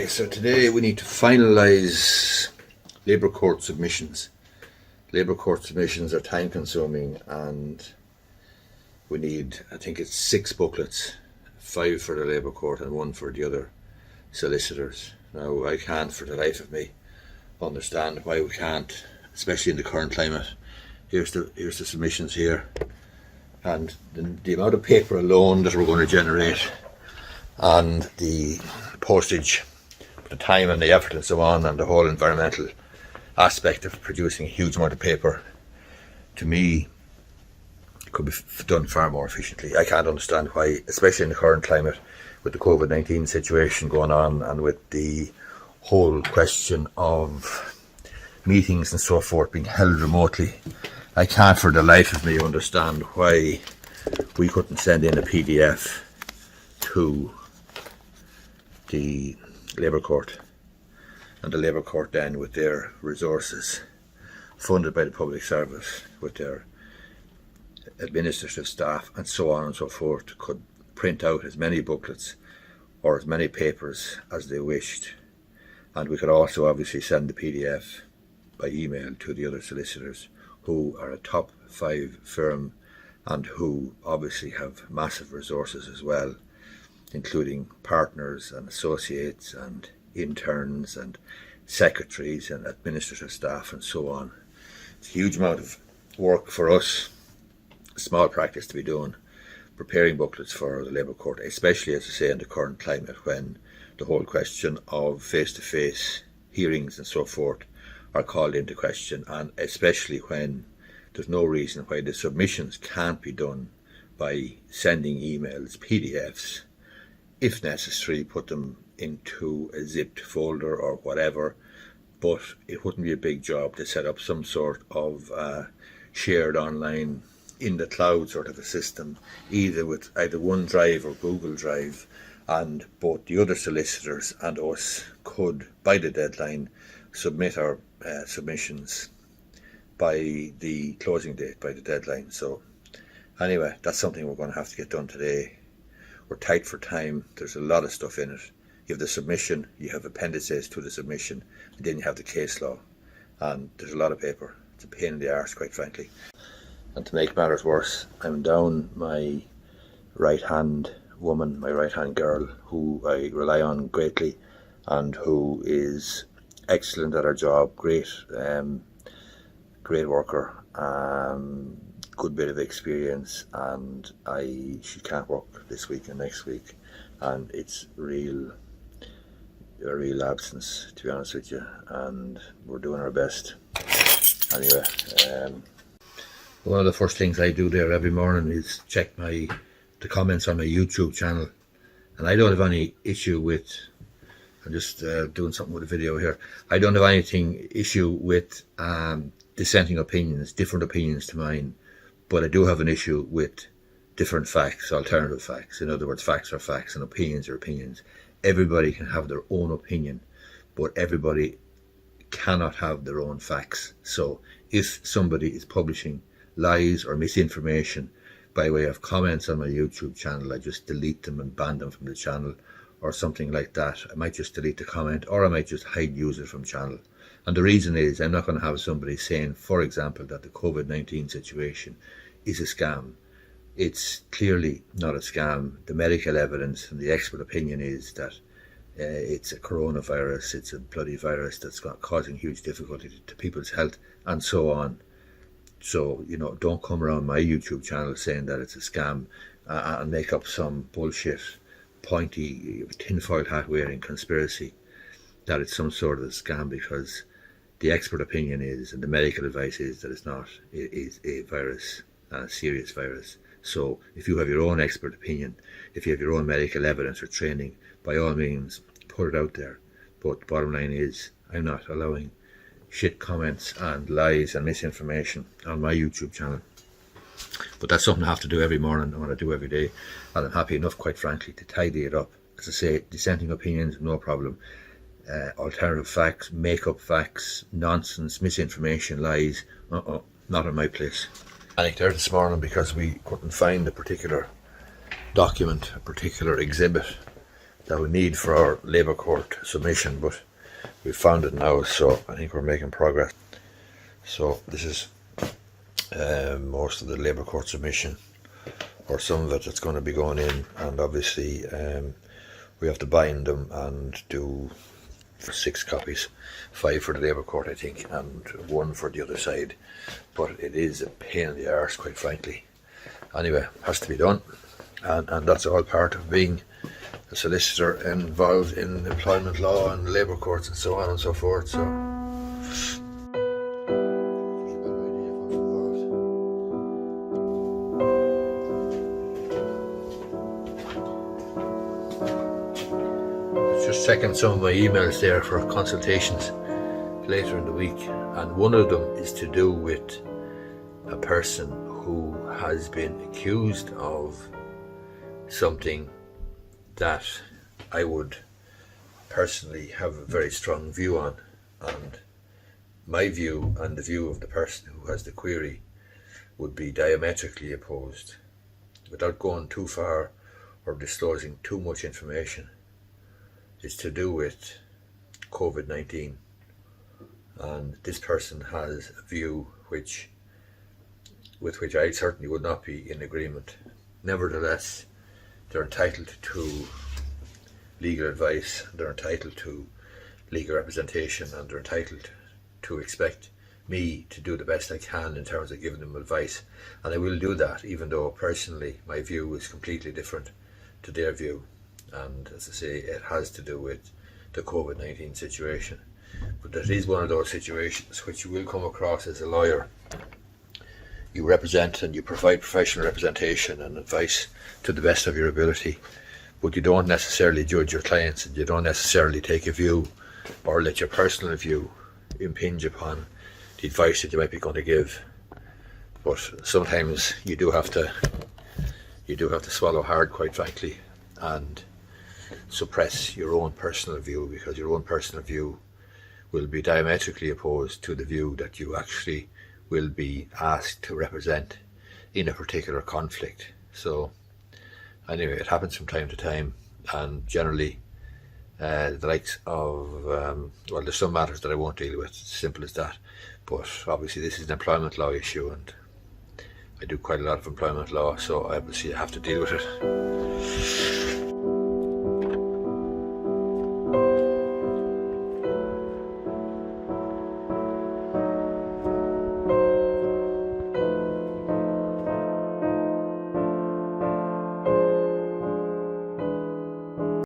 Okay, so today we need to finalise Labour Court submissions. Labour Court submissions are time consuming and we need, I think it's 6 booklets, 5 for the Labour Court and 1 for the other solicitors. Now I can't for the life of me understand why we can't, especially in the current climate. Here's the submissions here, and the amount of paper alone that we're going to generate and the postage, the time and the effort and so on, and the whole environmental aspect of producing a huge amount of paper, to me, could be done far more efficiently. I can't understand why, especially in the current climate, with the COVID-19 situation going on and with the whole question of meetings and so forth being held remotely, I can't for the life of me understand why we couldn't send in a PDF to the Labour Court, and the Labour Court then, with their resources funded by the public service, with their administrative staff and so on and so forth, could print out as many booklets or as many papers as they wished. And we could also obviously send the PDF by email to the other solicitors, who are a top 5 firm and who obviously have massive resources as well, including partners and associates and interns and secretaries and administrative staff and so on. It's a huge amount of work for us, a small practice to be doing, preparing booklets for the Labour Court, especially, as I say, in the current climate when the whole question of face-to-face hearings and so forth are called into question, and especially when there's no reason why the submissions can't be done by sending emails, PDFs, if necessary, put them into a zipped folder or whatever, but it wouldn't be a big job to set up some sort of shared online in the cloud sort of a system, either with either OneDrive or Google Drive, and both the other solicitors and us could, by the deadline, submit our submissions by the closing date, by the deadline. So anyway, that's something we're going to have to get done today. We're tight for time. There's a lot of stuff in it. You have the submission, you have appendices to the submission, and then you have the case law. And there's a lot of paper. It's a pain in the arse, quite frankly. And to make matters worse, I'm down my right-hand woman, my right-hand girl, who I rely on greatly and who is excellent at her job, great worker, good bit of experience, and she can't work this week and next week, and it's a real absence, to be honest with you, and we're doing our best. Anyway, one of the first things I do there every morning is check the comments on my YouTube channel, and I don't have any issue with, I'm just doing something with a video here, I don't have anything issue with dissenting opinions, different opinions to mine, but I do have an issue with different facts, alternative facts. In other words, facts are facts and opinions are opinions. Everybody can have their own opinion, but everybody cannot have their own facts. So if somebody is publishing lies or misinformation by way of comments on my YouTube channel, I just delete them and ban them from the channel or something like that. I might just delete the comment, or I might just hide user from channel. And the reason is, I'm not going to have somebody saying, for example, that the COVID-19 situation is a scam. It's clearly not a scam. The medical evidence and the expert opinion is that it's a coronavirus, it's a bloody virus that's causing huge difficulty to people's health and so on. So, don't come around my YouTube channel saying that it's a scam and make up some bullshit, pointy, tinfoil hat wearing conspiracy that it's some sort of a scam, because the expert opinion is, and the medical advice is, that it's not. It is a virus, a serious virus. So if you have your own expert opinion, if you have your own medical evidence or training, by all means, put it out there. But the bottom line is, I'm not allowing shit comments and lies and misinformation on my YouTube channel. But that's something I have to do every morning, and what I do every day. And I'm happy enough, quite frankly, to tidy it up. As I say, dissenting opinions, no problem. Alternative facts, make-up facts, nonsense, misinformation, lies, not on my place. Panicked there this morning because we couldn't find a particular document, a particular exhibit that we need for our Labour Court submission, but we've found it now, so I think we're making progress. So this is most of the Labour Court submission, or some of it that's going to be going in, and obviously we have to bind them and do 6 copies, 5 for the Labour Court I think, and 1 for the other side, but it is a pain in the arse, quite frankly. Anyway, has to be done, and that's all part of being a solicitor involved in employment law and labour courts and so on and so forth. So just checking some of my emails there for consultations later in the week, and one of them is to do with a person who has been accused of something that I would personally have a very strong view on, and my view and the view of the person who has the query would be diametrically opposed. Without going too far or disclosing too much information, it's to do with COVID-19, and this person has a view with which I certainly would not be in agreement. Nevertheless, they're entitled to legal advice, they're entitled to legal representation, and they're entitled to expect me to do the best I can in terms of giving them advice, and I will do that, even though personally my view is completely different to their view. And as I say, it has to do with the COVID-19 situation, but that is one of those situations which you will come across as a lawyer. You represent and you provide professional representation and advice to the best of your ability, but you don't necessarily judge your clients, and you don't necessarily take a view or let your personal view impinge upon the advice that you might be going to give. But sometimes you do have to swallow hard, quite frankly, and suppress your own personal view, because your own personal view will be diametrically opposed to the view that you actually will be asked to represent in a particular conflict. So anyway, it happens from time to time, and generally the likes of well, there's some matters that I won't deal with, simple as that, but obviously this is an employment law issue, and I do quite a lot of employment law, so obviously I have to deal with it.